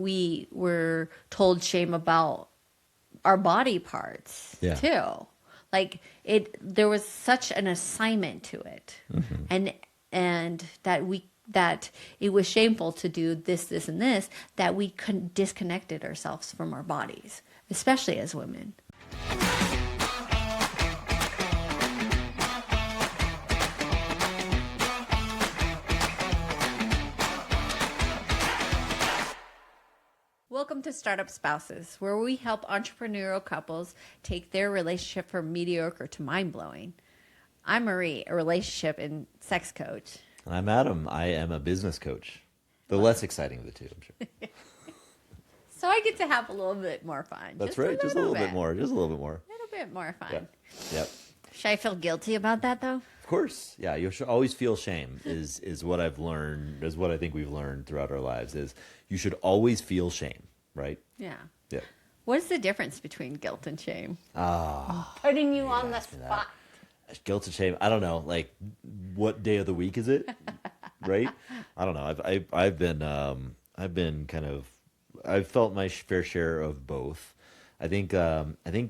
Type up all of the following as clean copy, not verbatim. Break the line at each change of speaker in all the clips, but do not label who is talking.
we were told shame about our body parts too. Like there was such an assignment to it, and that it was shameful to do this, this, and this, that we disconnected ourselves from our bodies, especially as women. Welcome to Startup Spouses, where we help entrepreneurial couples take their relationship from mediocre to mind-blowing. I'm Marie, a relationship and sex coach.
I'm Adam. I am a business coach. The less exciting of the two, I'm sure.
So I get to have a little bit more fun.
That's right. Just a little bit more. Just a little bit more.
A little bit more fun.
Yep.
Should I feel guilty about that, though?
Of course. Yeah. You should always feel shame is what I've learned, is what I think we've learned throughout our lives, is you should always feel shame, right?
Yeah.
Yeah.
What is the difference between guilt and shame?
I'm
putting you on the spot.
Guilt and shame. I don't know. Like, what day of the week is it? Right? I don't know. I've been kind of, I've felt my fair share of both. I think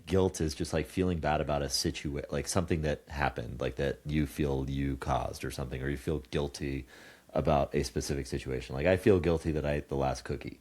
guilt is just like feeling bad about a situation, like something that happened, like that you feel you caused or something, or you feel guilty about a specific situation. Like I feel guilty that I ate the last cookie.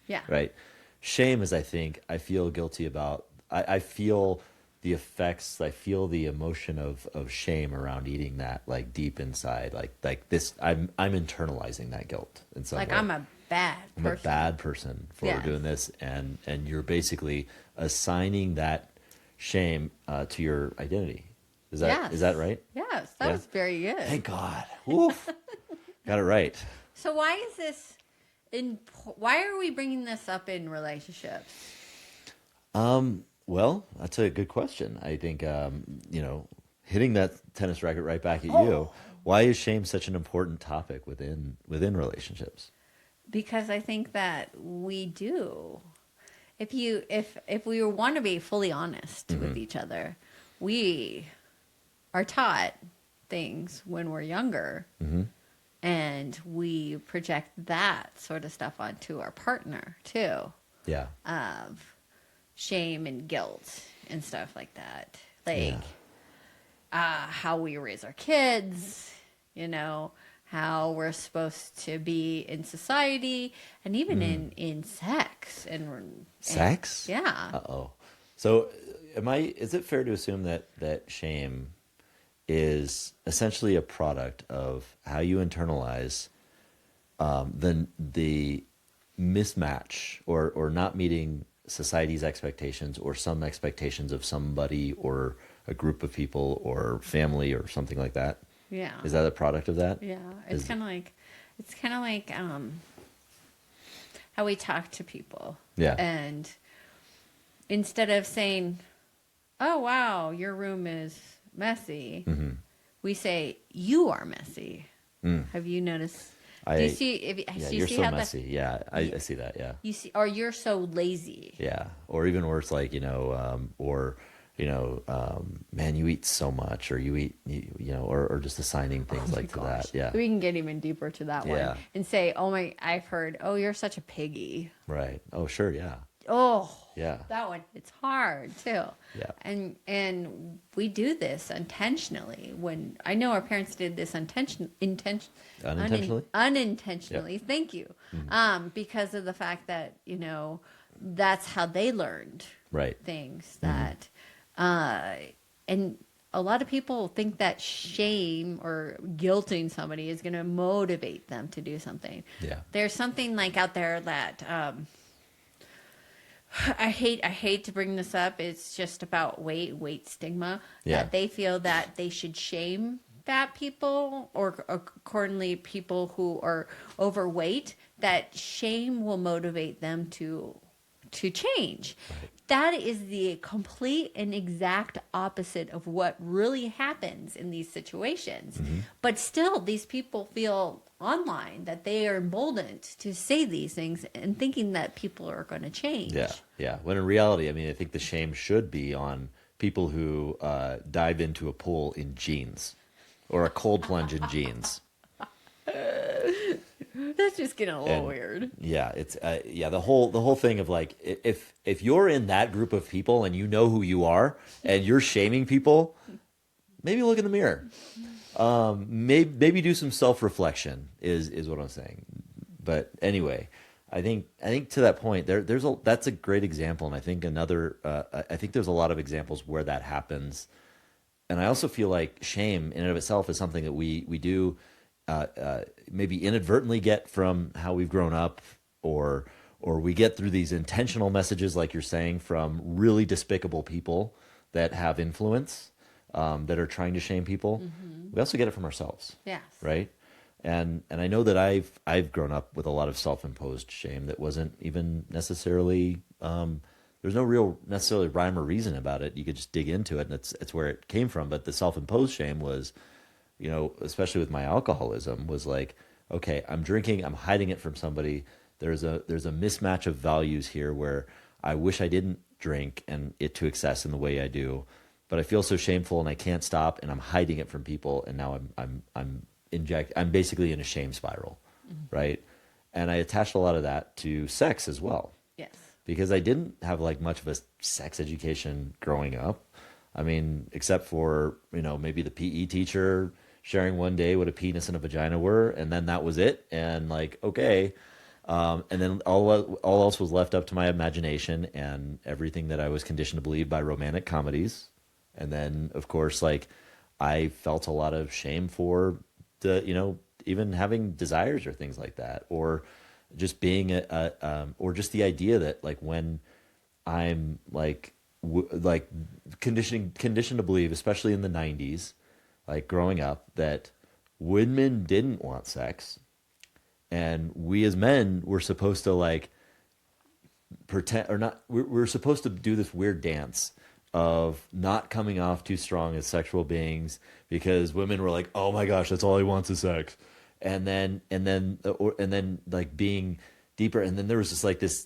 Yeah.
Right. Shame is, I feel guilty about, I feel the effects, I feel the emotion of shame around eating that, like deep inside, like this, I'm internalizing that guilt in some way.
Like I'm a bad
person for doing this, and you're basically assigning that shame to your identity. Is that right?
Yes, that was very good.
Thank God. Woof. Got it right.
So why is this why are we bringing this up in relationships?
Well, that's a good question. I think hitting that tennis racket right back at you. Why is shame such an important topic within relationships?
Because I think that we do. If we want to be fully honest with each other, we are taught things when we're younger, and we project that sort of stuff onto our partner too.
Yeah.
Of shame and guilt and stuff like that. Like how we raise our kids, how we're supposed to be in society, and even in sex and
sex.
Yeah.
Uh-oh. So is it fair to assume that shame is essentially a product of how you internalize the mismatch or not meeting society's expectations or some expectations of somebody or a group of people or family or something like that?
Yeah.
Is that a product of that?
Yeah. It's kind of like how we talk to people.
Yeah.
And instead of saying, "Oh wow, your room is messy," we say, "You are messy." Have you noticed? Do you see?
You're so messy. Yeah, I see that. Yeah.
You see, or you're so lazy.
Yeah, or even worse, like man, you eat so much, or you eat, or just assigning things to that. Yeah.
We can get even deeper to that one and say, "Oh my, I've heard. Oh, you're such a piggy."
Right. Oh, sure. Yeah.
Oh.
Yeah.
That one, it's hard too.
Yeah.
And we do this intentionally. When I know our parents did this unintentionally. Unintentionally. Yep. Thank you. Because of the fact that that's how they learned things that, and a lot of people think that shame or guilting somebody is going to motivate them to do something.
Yeah.
There's something out there that. I hate to bring this up. It's just about weight stigma.
Yeah.
That they feel that they should shame fat people or accordingly people who are overweight, that shame will motivate them to change.
Right.
That is the complete and exact opposite of what really happens in these situations. But still, these people feel online that they are emboldened to say these things and thinking that people are going to change.
Yeah. When in reality, I think the shame should be on people who dive into a pool in jeans or a cold plunge in jeans.
That's just getting a little weird.
Yeah, it's the whole thing of like if you're in that group of people and you know who you are and you're shaming people, maybe look in the mirror. Maybe do some self-reflection is what I'm saying. But anyway, I think to that point that's a great example, and I think I think there's a lot of examples where that happens. And I also feel like shame in and of itself is something that we do maybe inadvertently get from how we've grown up, or we get through these intentional messages, like you're saying, from really despicable people that have influence, that are trying to shame people. Mm-hmm. We also get it from ourselves.
Yes.
Right. And I know that I've grown up with a lot of self-imposed shame that wasn't even necessarily there's no real necessarily rhyme or reason about it. You could just dig into it, and it's where it came from. But the self-imposed shame was, especially with my alcoholism, was like, okay, I'm drinking, I'm hiding it from somebody. There's a mismatch of values here where I wish I didn't drink and it to excess in the way I do, but I feel so shameful and I can't stop, and I'm hiding it from people, and now I'm basically in a shame spiral, mm-hmm. right? And I attached a lot of that to sex as well.
Yes.
Because I didn't have like much of a sex education growing up. I mean, except for, maybe the PE teacher sharing one day what a penis and a vagina were, and then that was it. And like, okay. And then all else was left up to my imagination and everything that I was conditioned to believe by romantic comedies. And then, of course, like I felt a lot of shame for even having desires or things like that, or just being or just the idea that like when I'm like conditioned to believe, especially in the 90s, like growing up, that women didn't want sex, and we as men were supposed to like pretend or not. We're supposed to do this weird dance of not coming off too strong as sexual beings, because women were like, oh my gosh, that's all he wants is sex. And then like being deeper, and then there was just like this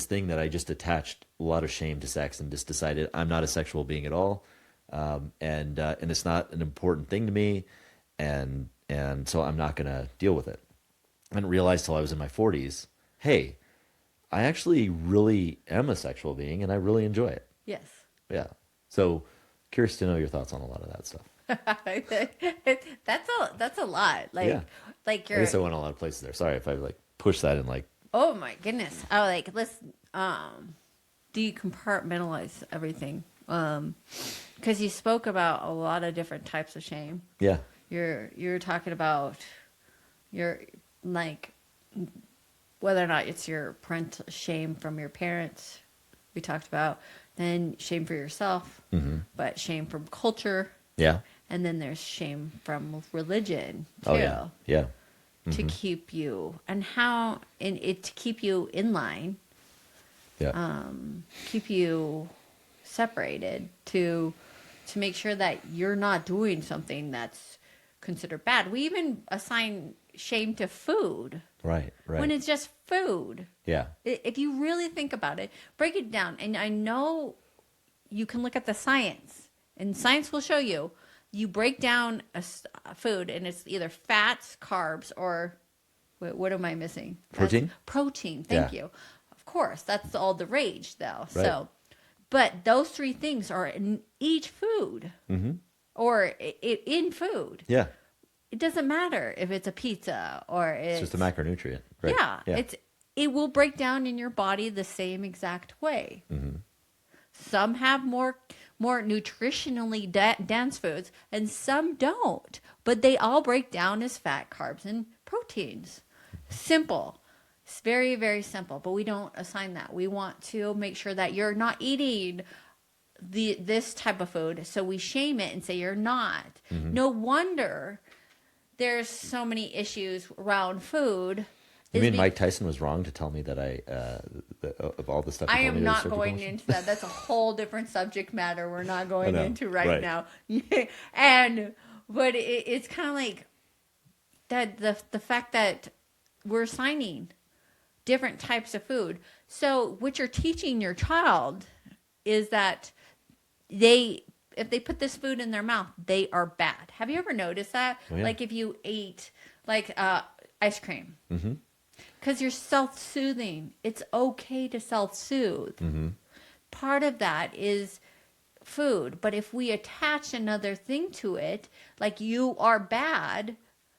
thing that I just attached a lot of shame to sex, and just decided I'm not a sexual being at all, and it's not an important thing to me, and so I'm not gonna deal with it. I didn't realize till I was in my 40s, hey, I actually really am a sexual being, and I really enjoy it.
Yes.
Yeah. So curious to know your thoughts on a lot of that stuff.
That's a lot. Like,
yeah.
Like
I guess I went a lot of places there. Sorry if I like pushed that in like.
Oh my goodness! Oh, like let's decompartmentalize everything. Because you spoke about a lot of different types of shame.
Yeah.
You're talking about your like whether or not it's your parental shame from your parents. We talked about then shame for yourself, mm-hmm. but shame from culture.
Yeah.
And then there's shame from religion too.
Oh yeah. Yeah. Mm-hmm.
To keep you to keep you in line.
Yeah.
Keep you separated to make sure that you're not doing something that's considered bad. We even assign shame to food.
Right.
When it's just food.
Yeah.
If you really think about it, break it down. And I know you can look at the science, and science will show you. You break down a food, and it's either fats, carbs, or what am I missing?
Protein.
Protein. Thank you. Of course, that's all the rage, though.
Right.
So, but those three things are in each food, mm-hmm. or in food.
Yeah.
It doesn't matter if it's a pizza or it's
just a macronutrient. Right.
Yeah. It will break down in your body the same exact way. Mm-hmm. Some have more nutritionally dense foods, and some don't. But they all break down as fat, carbs, and proteins. Simple. It's very, very simple. But we don't assign that. We want to make sure that you're not eating this type of food. So we shame it and say you're not. Mm-hmm. No wonder there's so many issues around food.
You mean Mike Tyson was wrong to tell me that of all the stuff he
I
told me
am not
that was
going
surgical?
into that. That's a whole different subject matter we're not going into
right
now. But it's kind of like that the fact that we're assigning different types of food. So what you're teaching your child is that if they put this food in their mouth, they are bad. Have you ever noticed that?
Oh, yeah.
Like if you ate Ice cream. Because you're self-soothing. It's okay to self-soothe. Part of that is food. But if we attach another thing to it, like you are bad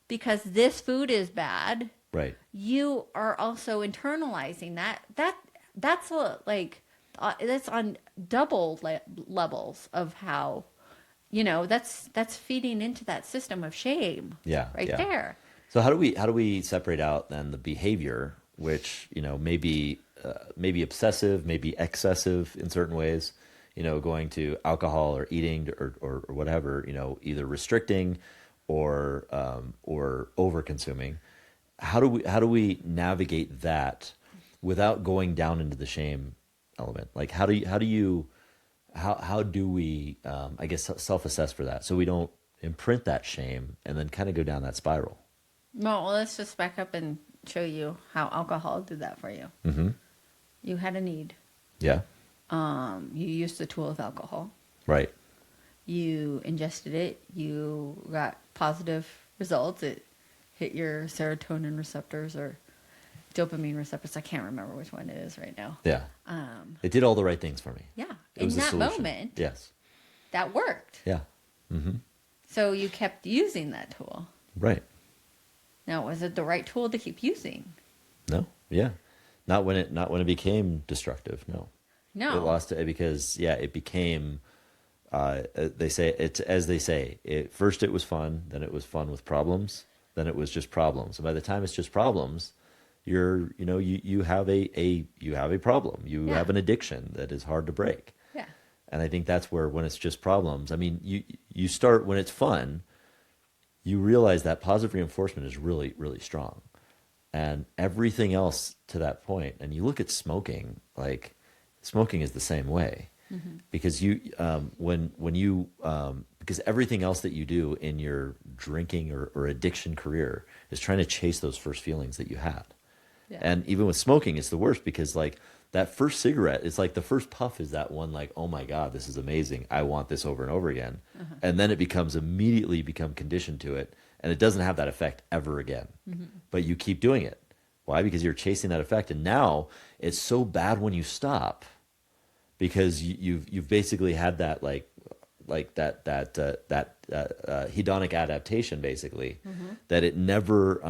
because this food is bad,
Right.
you are also internalizing that's that's on double levels of how, that's feeding into that system of shame.
Yeah.
Right
Yeah.
there.
So how do we separate out then the behavior, which maybe obsessive, maybe excessive in certain ways, going to alcohol or eating or whatever, either restricting or over consuming. How do we navigate that without going down into the shame element? Like how do we I guess self-assess for that so we don't imprint that shame and then kind of go down that spiral?
Well, let's just back up and show you how alcohol did that for you. You had a need.
Yeah.
You used the tool of alcohol.
Right.
You ingested it. You got positive results. It hit your serotonin receptors or dopamine receptors. I can't remember which one it is right now.
Yeah. It did all the right things for me.
Yeah.
It was
in
a
that
solution.
moment,
Yes.
that worked.
Yeah.
So you kept using that tool.
Right.
Now, was it the right tool to keep using?
No. Yeah. Not when it became destructive. No.
No.
It lost it because it became. They say first it was fun, then it was fun with problems, then it was just problems. And by the time it's just problems, you have a problem. You have an addiction that is hard to break.
Yeah.
And I think that's where, when it's just problems, I mean, you start when it's fun, you realize that positive reinforcement is really, really strong. And everything else to that point, and you look at smoking, like smoking is the same way. Because because everything else that you do in your drinking or addiction career is trying to chase those first feelings that you had. Yeah. And even with smoking, it's the worst because like that first cigarette, it's like the first puff is that one like, oh my God, this is amazing. I want this over and over again. And then it immediately become conditioned to it. And it doesn't have that effect ever again. But you keep doing it. Why? Because you're chasing that effect. And now it's so bad when you stop because you've basically had that that hedonic adaptation basically that it never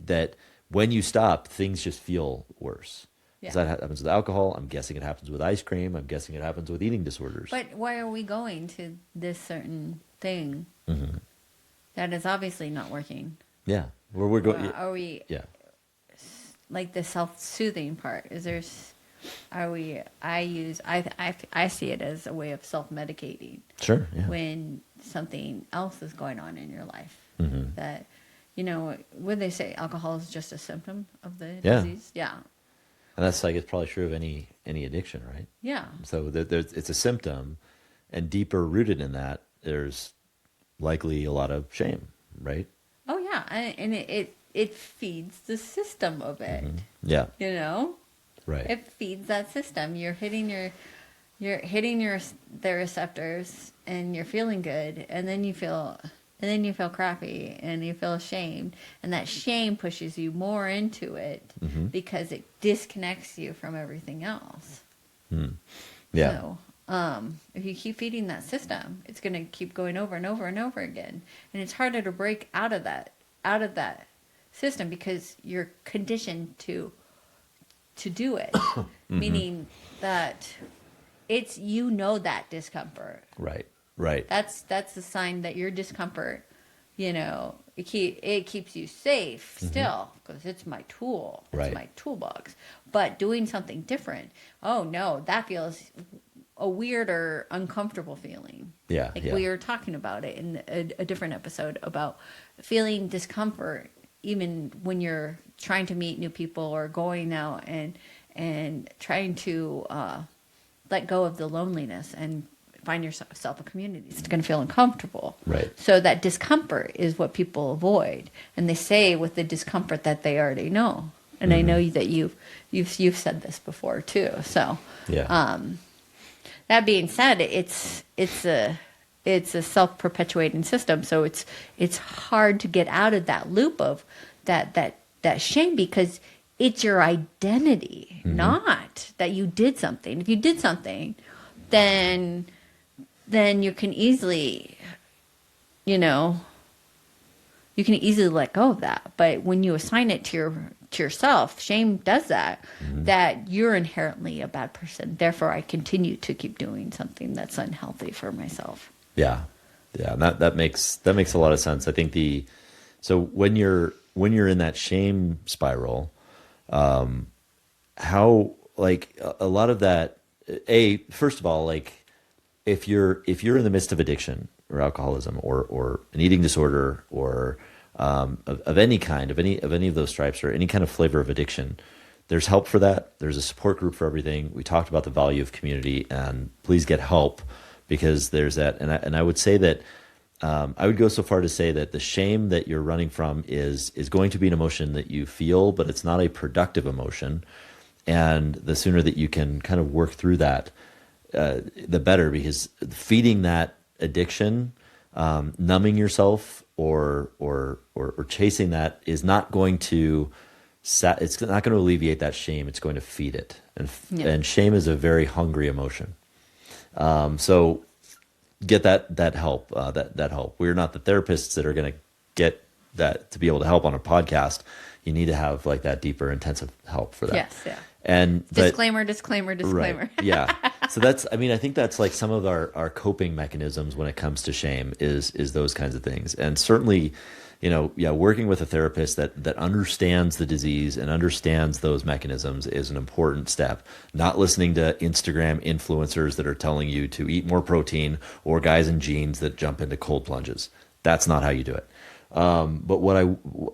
that when you stop things just feel worse. Yeah. So that happens with alcohol. I'm guessing it happens with ice cream. I'm guessing it happens with eating disorders.
But why are we going to this certain thing that is obviously not working?
Yeah, where we're going.
Are we?
Yeah,
like the self-soothing part. Is there? Are we? I see it as a way of self-medicating.
Sure. Yeah.
When something else is going on in your life, that would they say alcohol is just a symptom of the disease? Yeah.
And that's it's probably true of any addiction, right?
Yeah.
So it's a symptom, and deeper rooted in that, there's likely a lot of shame, right?
Oh yeah, and it feeds the system of it.
Yeah.
Right. It feeds that system. You're hitting the receptors, and you're feeling good, and then you feel crappy, and you feel ashamed, and that shame pushes you more into it because it disconnects you from everything else. Yeah. So, if you keep feeding that system, it's going to keep going over and over and over again, and it's harder to break out of that system because you're conditioned to do it. Meaning that it's that discomfort.
Right.
That's the sign that your discomfort, it keeps you safe still because it's my tool. It's my toolbox. But doing something different, oh no, that feels a weird or uncomfortable feeling.
Yeah.
We were talking about it in a different episode about feeling discomfort even when you're trying to meet new people or going out and trying to let go of the loneliness and find yourself a community. It's going to feel uncomfortable.
Right.
So that discomfort is what people avoid, and they say with the discomfort that they already know. And I know that you've said this before too. So
yeah.
That being said, it's a self-perpetuating system. So it's hard to get out of that loop of that shame, because it's your identity, not that you did something. If you did something, then you can easily, you know, let go of that. But when you assign it to yourself, shame does that, that you're inherently a bad person. Therefore, I continue to keep doing something that's unhealthy for myself.
Yeah. Yeah. And that makes a lot of sense. I think so when you're in that shame spiral, how, like, a lot of that, first of all, like, if you're in the midst of addiction or alcoholism or an eating disorder or of any kind, of any of those stripes, or any kind of flavor of addiction, there's help for that. There's a support group for everything. We talked about the value of community, and please get help, because there's that. And I would say that I would go so far to say that the shame that you're running from is going to be an emotion that you feel, but it's not a productive emotion. And the sooner that you can kind of work through that, the better, because feeding that addiction, numbing yourself or chasing that is not going to it's not going to alleviate that shame. It's going to feed it. And shame is a very hungry emotion. So get that help, that help. We're not the therapists that are going to get that to be able to help on a podcast. You need to have like that deeper, intensive help for that.
Yes. Yeah.
And
disclaimer.
Right, yeah. So I think that's like some of our coping mechanisms when it comes to shame is those kinds of things. And certainly, working with a therapist that understands the disease and understands those mechanisms is an important step. Not listening to Instagram influencers that are telling you to eat more protein, or guys in jeans that jump into cold plunges. That's not how you do it. But what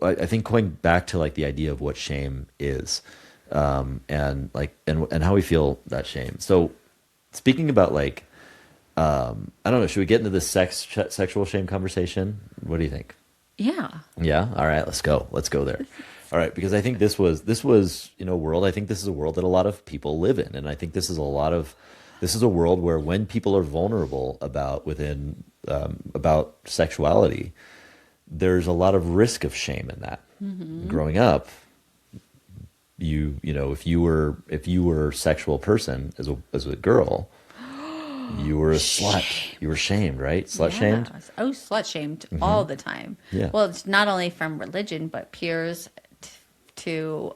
I think, going back to like the idea of what shame is, and how we feel that shame. So speaking about like, I don't know, should we get into this sexual shame conversation? What do you think?
Yeah.
Yeah. All right, let's go there. All right. Because I think this was, world. I think this is a world that a lot of people live in. And I think this is a world where when people are vulnerable about sexuality, there's a lot of risk of shame in that. Growing up, if you were a sexual person as a girl, you were a slut. You were shamed, right? Slut shamed.
I was slut shamed all the time.
Yeah.
Well, it's not only from religion, but peers to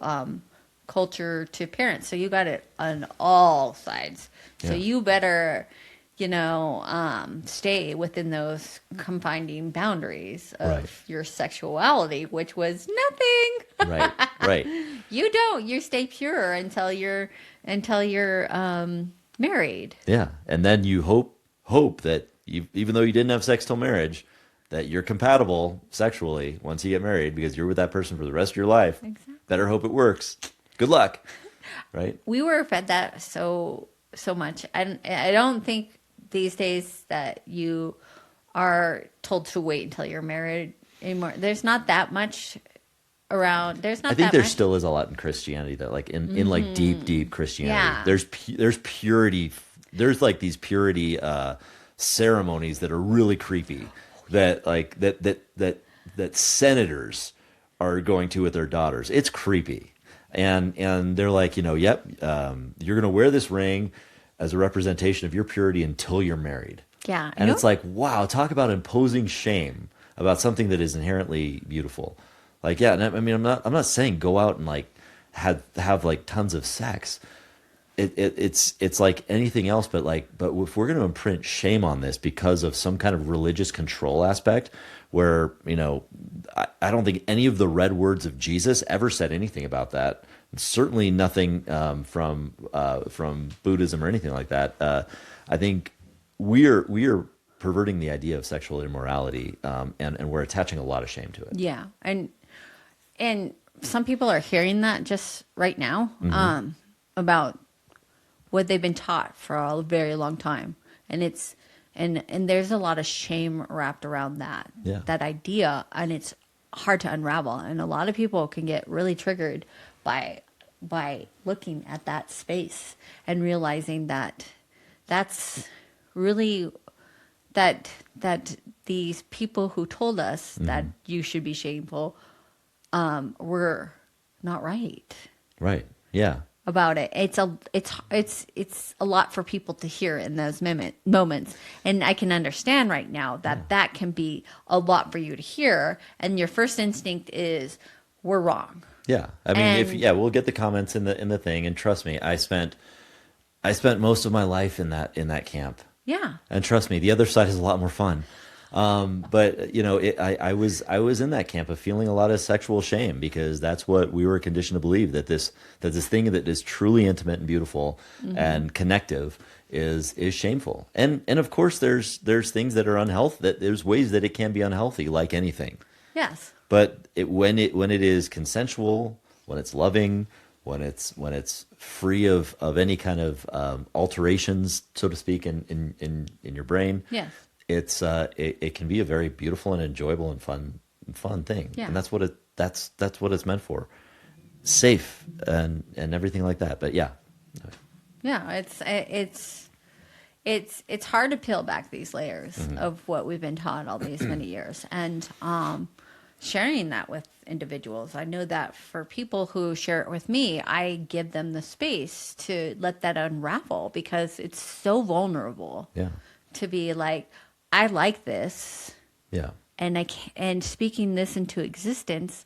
culture to parents. So you got it on all sides. So you better, stay within those confining boundaries of your sexuality, which was nothing.
Right.
You stay pure until you're married.
Yeah. And then you hope that even though you didn't have sex till marriage, that you're compatible sexually once you get married, because you're with that person for the rest of your life.
Exactly.
Better hope it works. Good luck. Right.
We were fed that so much. I don't think these days that you are told to wait until you're married anymore. There's not that much around. I think
there still is a lot in Christianity that, like in like deep Christianity, there's purity. There's like these purity ceremonies that are really creepy. That senators are going to with their daughters. It's creepy, and they're like, you're gonna wear this ring as a representation of your purity until you're married.
Yeah,
and it's like, wow, talk about imposing shame about something that is inherently beautiful. Like, yeah, and I mean, I'm not saying go out and like have like tons of sex. It's like anything else, but if we're going to imprint shame on this because of some kind of religious control aspect, where I don't think any of the red words of Jesus ever said anything about that. Certainly nothing from Buddhism or anything like that. I think we are perverting the idea of sexual immorality, and we're attaching a lot of shame to it.
Yeah, and some people are hearing that just right now about what they've been taught for a very long time, and there's a lot of shame wrapped around that idea, and it's hard to unravel. And a lot of people can get really triggered by looking at that space and realizing that that's really that these people who told us that you should be shameful we're not right
Right. Yeah.
about it. It's a lot for people to hear in those moments, and I can understand right now that that can be a lot for you to hear. And your first instinct is, we're wrong.
Yeah. I mean, we'll get the comments in the thing, and trust me, I spent most of my life in that camp.
Yeah.
And trust me, the other side is a lot more fun. But you know, I was in that camp of feeling a lot of sexual shame, because that's what we were conditioned to believe, that this thing that is truly intimate and beautiful and connective is shameful. And of course there's things that are unhealthy, that there's ways that it can be unhealthy, like anything.
Yes.
But when it is consensual, when it's loving, when it's free of any kind of alterations, so to speak, in your brain,
Yes.
it can be a very beautiful and enjoyable and fun thing.
Yeah.
And that's what it's meant for. Safe and everything like that. But yeah.
Yeah, it's hard to peel back these layers of what we've been taught all these many years, and sharing that with individuals. I know that for people who share it with me, I give them the space to let that unravel, because it's so vulnerable.
Yeah.
To be like, I like this.
Yeah.
And speaking this into existence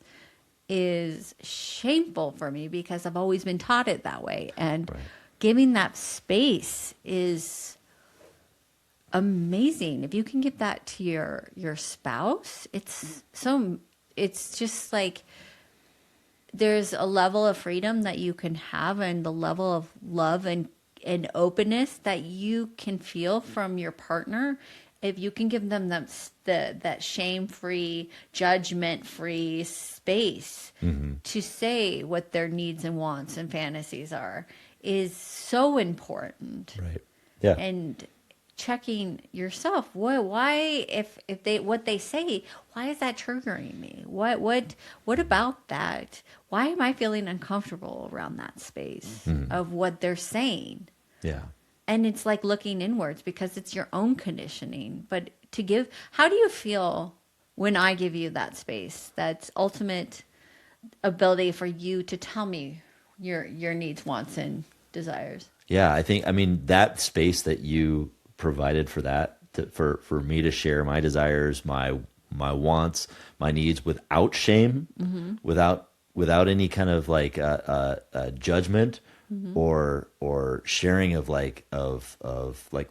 is shameful for me, because I've always been taught it that way. And
Right.
giving that space is amazing. If you can give that to your spouse, it's just like, there's a level of freedom that you can have, and the level of love and openness that you can feel from your partner, if you can give them that shame-free, judgment-free space to say what their needs and wants and fantasies are, is so important.
Right. Yeah.
And checking yourself, why if what they say, why is that triggering me? What about that? Why am I feeling uncomfortable around that space of what they're saying?
Yeah.
And it's like looking inwards, because it's your own conditioning. But how do you feel when I give you that space, that ultimate ability for you to tell me your needs, wants, and desires?
Yeah, I mean, that space that you provided for that, for me to share my desires, my wants, my needs, without shame, without any kind of like judgment or sharing of like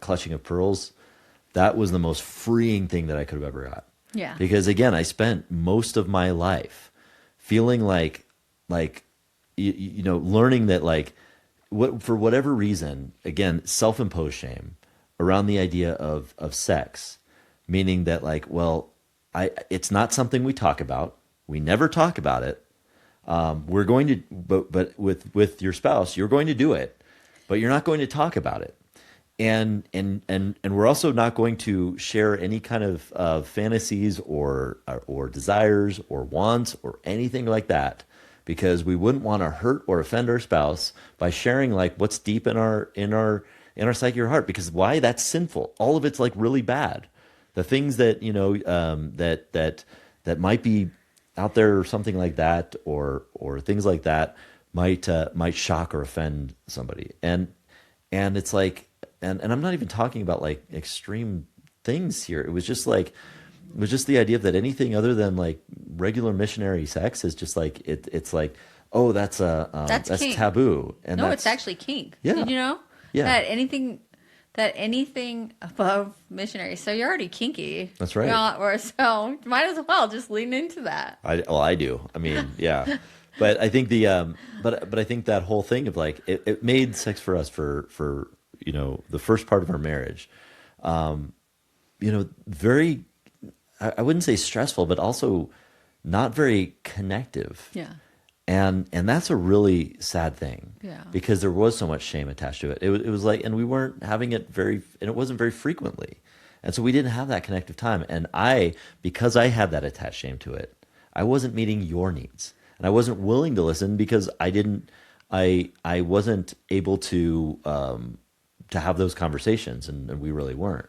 clutching of pearls. That was the most freeing thing that I could have ever got.
Yeah.
Because again, I spent most of my life feeling like you know, learning that like, for whatever reason, again, self-imposed shame around the idea of sex, meaning that like, well, it's not something we talk about. We never talk about it. We're going to, but with your spouse, you're going to do it, but you're not going to talk about it. And we're also not going to share any kind of fantasies or desires or wants or anything like that, because we wouldn't want to hurt or offend our spouse by sharing like what's deep in our psyche or heart. Because why? That's sinful. All of it's like really bad. The things that, you know, that might be out there or something like that, or things like that might shock or offend somebody. And it's like, and I'm not even talking about like extreme things here. It was just the idea that anything other than like regular missionary sex is just like, it's like, oh, that's taboo. And
no, it's actually kink.
Yeah.
Did you know?
Yeah.
That anything above missionary, so you're already kinky.
That's right.
So might as well just lean into that.
I do. I mean, yeah. But I think but I think that whole thing of like, it made sex for us for you know, the first part of our marriage, you know, very, I wouldn't say stressful, but also not very connective.
Yeah.
And that's a really sad thing.
Yeah.
Because there was so much shame attached to it. It was like, and we weren't having it and it wasn't very frequently. And so we didn't have that connective time. And because I had that attached shame to it, I wasn't meeting your needs. And I wasn't willing to listen, because I wasn't able to have those conversations, and we really weren't.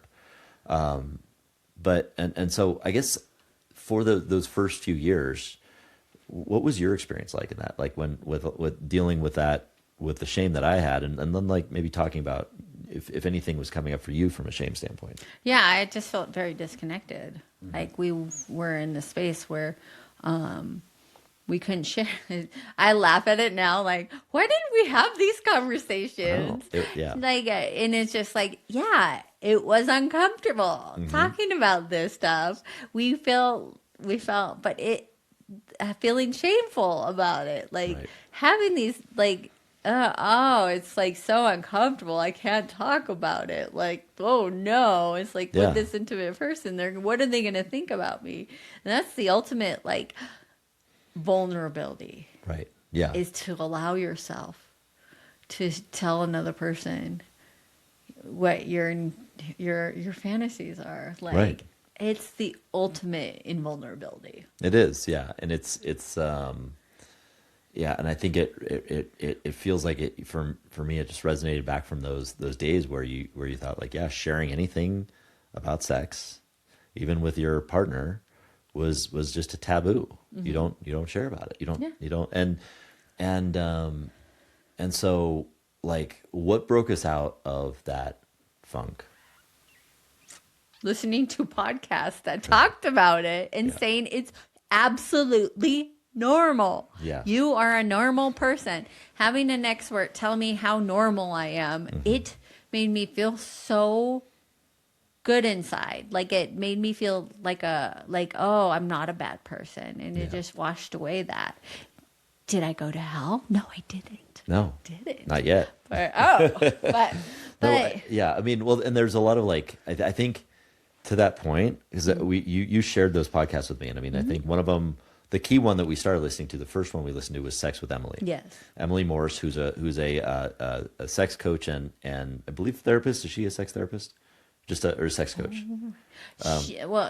But so I guess for those first few years, what was your experience like in that? Like when with dealing with that, with the shame that I had, and then like maybe talking about if anything was coming up for you from a shame standpoint.
Yeah, I just felt very disconnected. Like we were in the space where we couldn't share. I laugh at it now. Like, why didn't we have these conversations?
Yeah.
Like, and it's just like, yeah, it was uncomfortable talking about this stuff. We felt, but feeling shameful about it. Like
Right.
having these, like, it's like so uncomfortable. I can't talk about it. Like, oh no, it's like
Yeah.
with this intimate person, what are they going to think about me? And that's the ultimate, like, vulnerability.
Right. Yeah.
Is to allow yourself to tell another person what your fantasies are. Like,
Right.
it's the ultimate invulnerability.
It is. Yeah. And it's yeah, and I think it feels like it for me. It just resonated back from those days where you thought like, yeah, sharing anything about sex, even with your partner, was just a taboo. You don't share about it. You don't and so like what broke us out of that funk?
Listening to podcasts that talked about it and saying it's absolutely normal.
Yeah.
You are a normal person. Having an expert tell me how normal I am, it made me feel so good inside. Like it made me feel like oh, I'm not a bad person. And it just washed away that. Did I go to hell? No, I didn't.
No.
I didn't.
Not yet.
But
No, yeah, I mean, well, and there's a lot of like, I think to that point, is that you shared those podcasts with me. And I mean, I think one of them, the key one that we started listening to, the first one we listened to was Sex with Emily.
Yes.
Emily Morse, who's a sex coach and I believe therapist. Is she a sex therapist? Or a sex coach?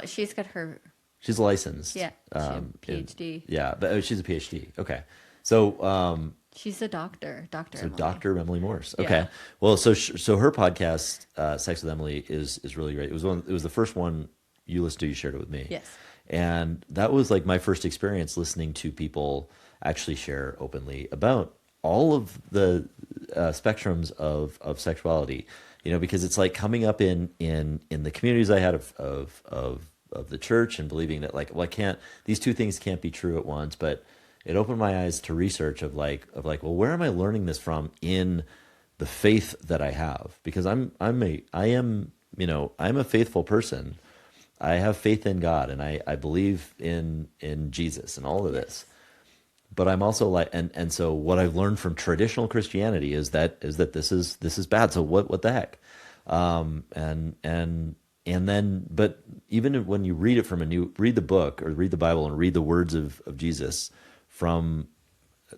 She's got her.
She's licensed.
Yeah. PhD.
Yeah, but she's a PhD. Okay. So,
She's a doctor,
so
Emily.
Dr. Emily Morse.
Yeah.
Okay. Well, so her podcast, Sex with Emily, is really great. It was the first one you listened to. You shared it with me.
Yes.
And that was like my first experience listening to people actually share openly about all of the spectrums of sexuality. You know, because it's like coming up in the communities I had of the church and believing that like, well, these two things can't be true at once, but it opened my eyes to research of like, well, where am I learning this from in the faith that I have? Because I am a faithful person. I have faith in God and I believe in Jesus and all of this. But I'm also like, and so what I've learned from traditional Christianity is that this is bad. So what the heck? And then, but even when you read it read the book or read the Bible and read the words of Jesus from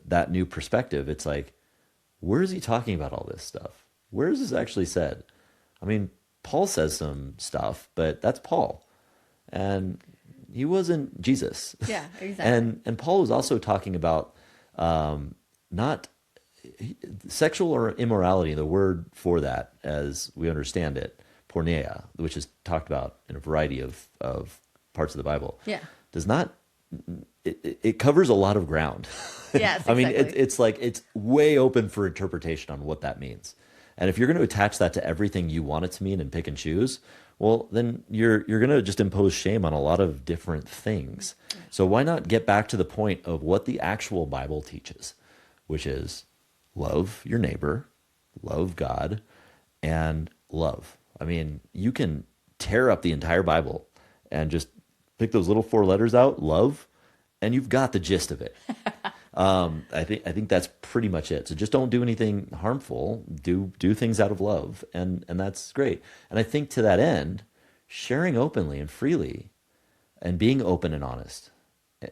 that new perspective, it's like, where is he talking about all this stuff? Where is this actually said? I mean, Paul says some stuff, but that's Paul. And he wasn't Jesus.
Yeah, exactly.
And Paul was also talking about not sexual or immorality. The word for that, as we understand it, porneia, which is talked about in a variety of parts of the Bible, does not. It covers a lot of ground.
Yes,
I mean,
exactly.
it's like it's way open for interpretation on what that means. And if you're going to attach that to everything you want it to mean and pick and choose, well, then you're going to just impose shame on a lot of different things. So why not get back to the point of what the actual Bible teaches, which is love your neighbor, love God, and love. I mean, you can tear up the entire Bible and just pick those little 4 letters out, love, and you've got the gist of it. I think that's pretty much it. So just don't do anything harmful. Do things out of love, and that's great. And I think to that end, sharing openly and freely, and being open and honest.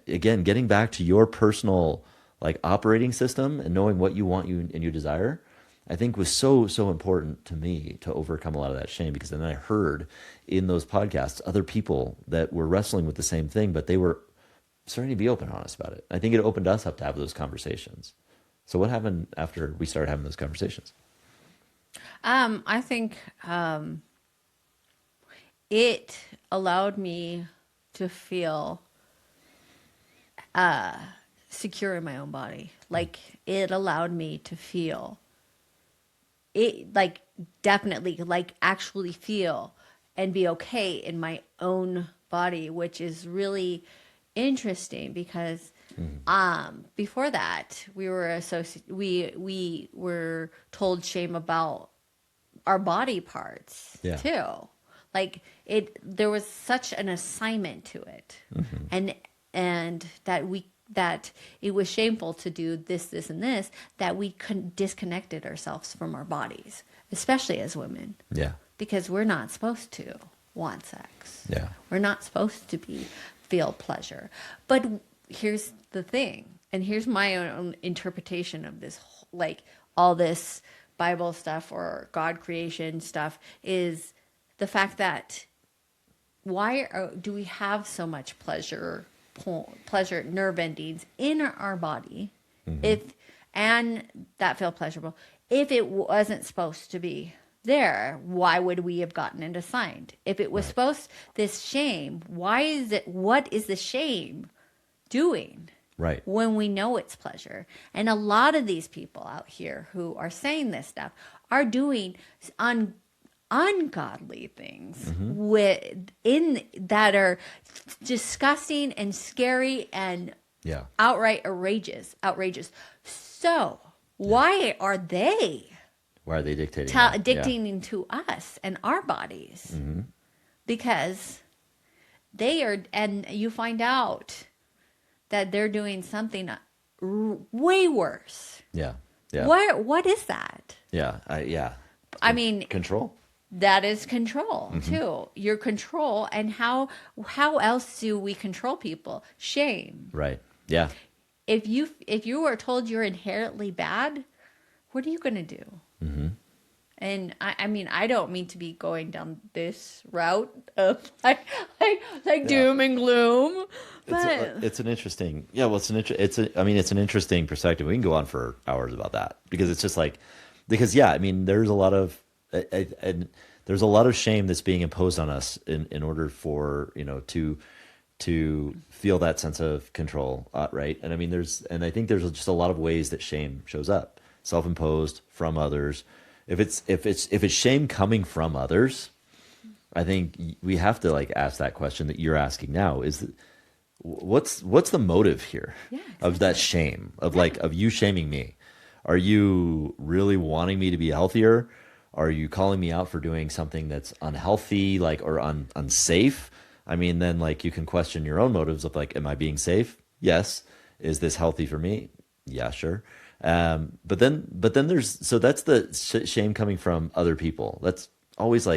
Again, getting back to your personal like operating system and knowing what you want and you desire, I think was so important to me to overcome a lot of that shame, because then I heard in those podcasts other people that were wrestling with the same thing, but they were starting to be open and honest about it. I think it opened us up to have those conversations. So what happened after we started having those conversations?
I think it allowed me to feel secure in my own body. Like it allowed me to feel it, like definitely, like actually feel and be okay in my own body, which is really interesting because before that we were told shame about our body parts
Yeah.
too. Like there was such an assignment to it, and that it was shameful to do this, and this, that we disconnected ourselves from our bodies, especially as women.
Yeah.
Because we're not supposed to want sex.
Yeah.
We're not supposed to feel pleasure. But here's the thing, and here's my own interpretation of this, like all this Bible stuff or God creation stuff, is the fact that do we have so much pleasure nerve endings in our body, and that feel pleasurable, if it wasn't supposed to be there? Why would we have gotten it assigned? If it was this shame, what is the shame doing?
Right.
When we know it's pleasure. And a lot of these people out here who are saying this stuff are doing ungodly things that are disgusting and scary and outright outrageous. So why are they dictating to us and our bodies? Because they are, and you find out that they're doing something way worse.
Yeah.
What is that?
I
mean,
control.
That is control too. Your control, and how else do we control people? Shame.
Right. Yeah.
If you are told you're inherently bad, what are you going to do? And I mean, I don't mean to be going down this route of like doom and gloom, but
it's an interesting, it's an interesting perspective. We can go on for hours about that because it's just like, I mean, there's a lot of, and there's a lot of shame that's being imposed on us in order for, to feel that sense of control, right? And I mean, I think there's just a lot of ways that shame shows up, self-imposed, from others. If it's shame coming from others, I think we have to like ask that question that you're asking now: is what's the motive here of that shame, of you shaming me? Are you really wanting me to be healthier? Are you calling me out for doing something that's unhealthy, or unsafe? I mean, then you can question your own motives of am I being safe? Yes. Is this healthy for me? Yeah, sure. But then so that's the shame coming from other people. That's always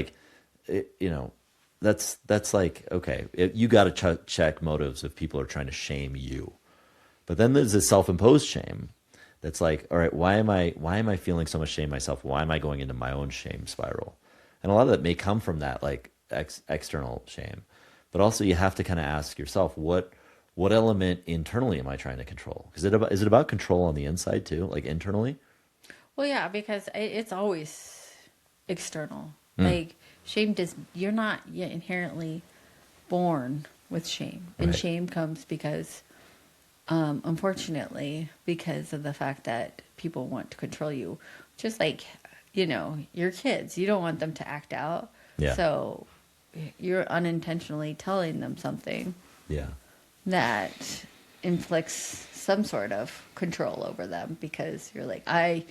that's okay. You got to check motives if people are trying to shame you. But then there's this self-imposed shame. That's all right, why am I feeling so much shame myself? Why am I going into my own shame spiral? And a lot of that may come from that external shame. But also you have to kind of ask yourself, what element internally am I trying to control? Is it about control on the inside too, internally?
Well, yeah, because it's always external. Shame you're not yet inherently born with shame. And shame comes because, unfortunately, because of the fact that people want to control you. Just your kids, you don't want them to act out.
Yeah.
So you're unintentionally telling them something.
Yeah.
That inflicts some sort of control over them because you're I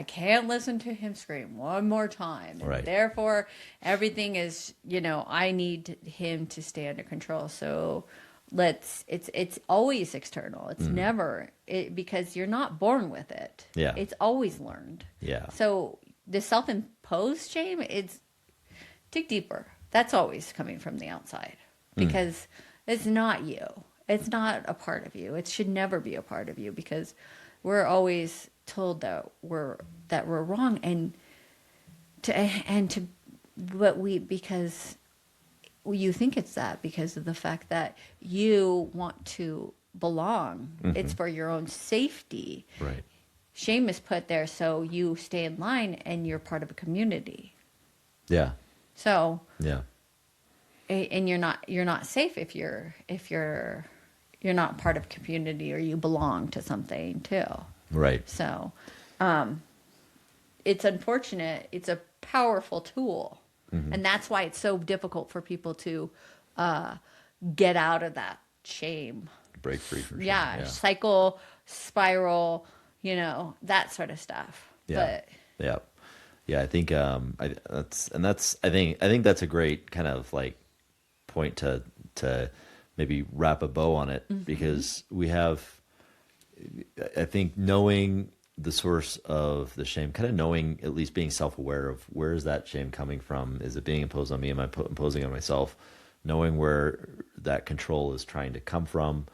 can't listen to him scream one more time. And therefore, everything is, I need him to stay under control. So it's always external. It's never, because you're not born with it.
Yeah.
It's always learned.
Yeah.
So the self-imposed shame, dig deeper. That's always coming from the outside because it's not you. It's not a part of you. It should never be a part of you because we're always told that we're wrong because you think it's that because of the fact that you want to belong. It's for your own safety.
Right.
Shame is put there so you stay in line and you're part of a community.
Yeah.
So
yeah,
and you're not safe if you're you're not part of community or you belong to something too.
Right.
So, it's unfortunate. It's a powerful tool. And that's why it's so difficult for people to get out of that shame.
Break free from shame.
Yeah, cycle, spiral, that sort of stuff.
Yeah.
But
Yeah. Yeah, I think I think that's a great kind of like point to maybe wrap a bow on it, because we have, I think, knowing the source of the shame, kind of knowing, at least being self-aware of where is that shame coming from? Is it being imposed on me? Am I imposing on myself? Knowing where that control is trying to come from.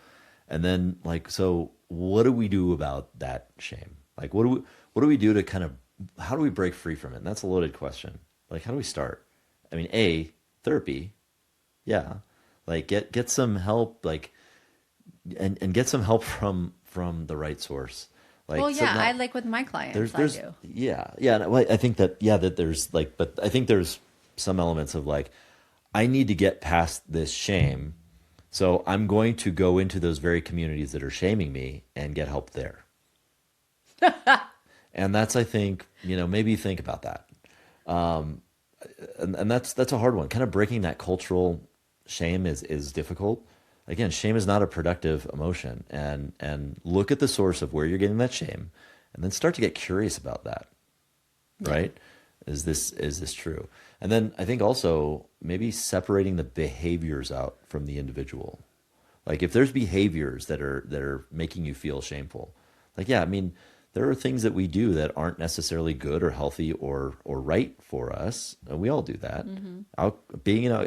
And then like, so what do we do about that shame? Like, what do we do to kind of, how do we break free from it? And that's a loaded question. Like, how do we start? I mean, therapy. Yeah. Like get some help, like, and get some help from the right source. Like,
well, yeah,
so
I like with my clients,
there's
I do.
yeah. Well, I think that there's like, but I think there's some elements of like, I need to get past this shame. So I'm going to go into those very communities that are shaming me and get help there. And that's, I think, maybe think about that. And that's a hard one. Kind of breaking that cultural shame is difficult. Again, shame is not a productive emotion, and look at the source of where you're getting that shame, and then start to get curious about that. Right? Is this true? And then I think also maybe separating the behaviors out from the individual. Like if there's behaviors that are making you feel shameful, like, yeah, I mean, there are things that we do that aren't necessarily good or healthy or right for us. And we all do that.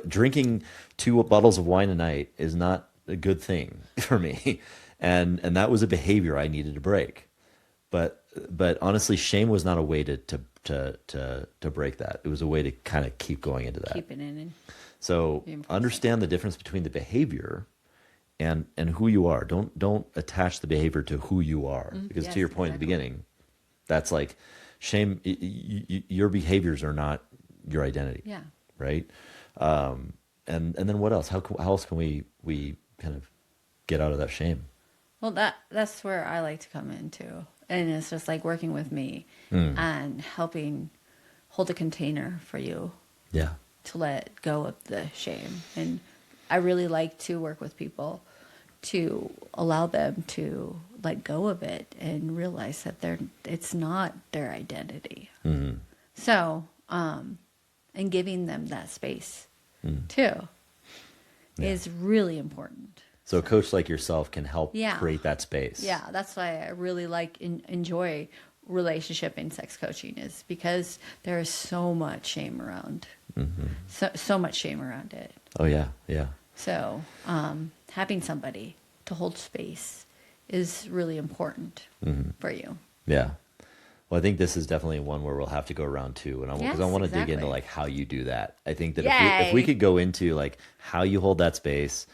Drinking 2 bottles of wine a night is not a good thing for me. And that was a behavior I needed to break. But honestly, shame was not a way to break that. It was a way to kind of keep going into that.
Keep it in.
So understand the difference between the behavior and who you are. Don't attach the behavior to who you are, because to your point at the beginning, that's like shame. Your behaviors are not your identity.
Yeah.
Right. And then what else? How else can we kind of get out of that shame?
Well, that's where I like to come in too. And it's just like working with me and helping hold a container for you.
Yeah.
To let go of the shame. And I really like to work with people to allow them to let go of it and realize that it's not their identity. So, and giving them that space too is really important.
So a coach like yourself can help
Yeah.
create that space.
Yeah, that's why I really enjoy relationship and sex coaching, is because there is so much shame around. So much shame around it.
Oh yeah, yeah.
So having somebody to hold space is really important for you.
Yeah. Well, I think this is definitely one where we'll have to go around too, and because I want to dig into like how you do that. I think that if we could go into like how you hold that space,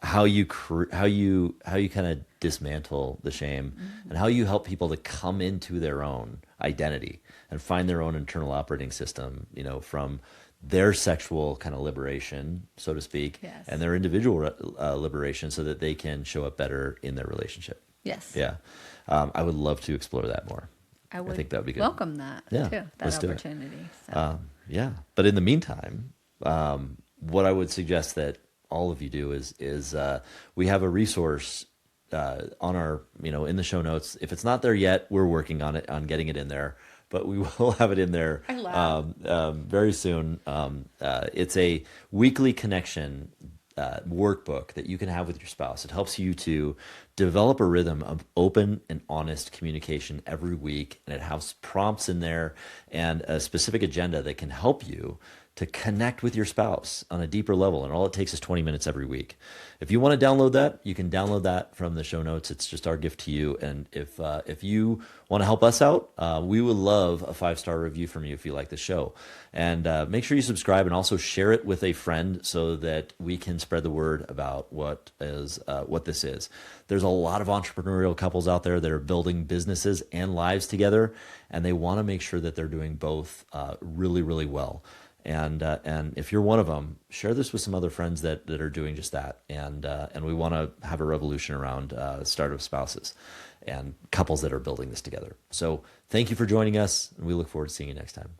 how you kind of dismantle the shame, and how you help people to come into their own identity and find their own internal operating system, from their sexual kind of liberation, so to speak, and their individual liberation, so that they can show up better in their relationship.
Yes.
Yeah. I would love to explore that more. I think that would be good.
Welcome that too, that opportunity. So.
Yeah. But in the meantime, what I would suggest that all of you do is we have a resource on our, in the show notes. If it's not there yet, we're working on it, on getting it in there, but we will have it in there very soon. It's a weekly connection workbook that you can have with your spouse. It helps you to develop a rhythm of open and honest communication every week, and it has prompts in there and a specific agenda that can help you to connect with your spouse on a deeper level. And all it takes is 20 minutes every week. If you want to download that, you can download that from the show notes. It's just our gift to you. And if you want to help us out, we would love a 5-star review from you if you like the show. And make sure you subscribe, and also share it with a friend so that we can spread the word about what this is. There's a lot of entrepreneurial couples out there that are building businesses and lives together, and they want to make sure that they're doing both really, really well. And if you're one of them, share this with some other friends that are doing just that. And we want to have a revolution around startup spouses and couples that are building this together. So thank you for joining us, and we look forward to seeing you next time.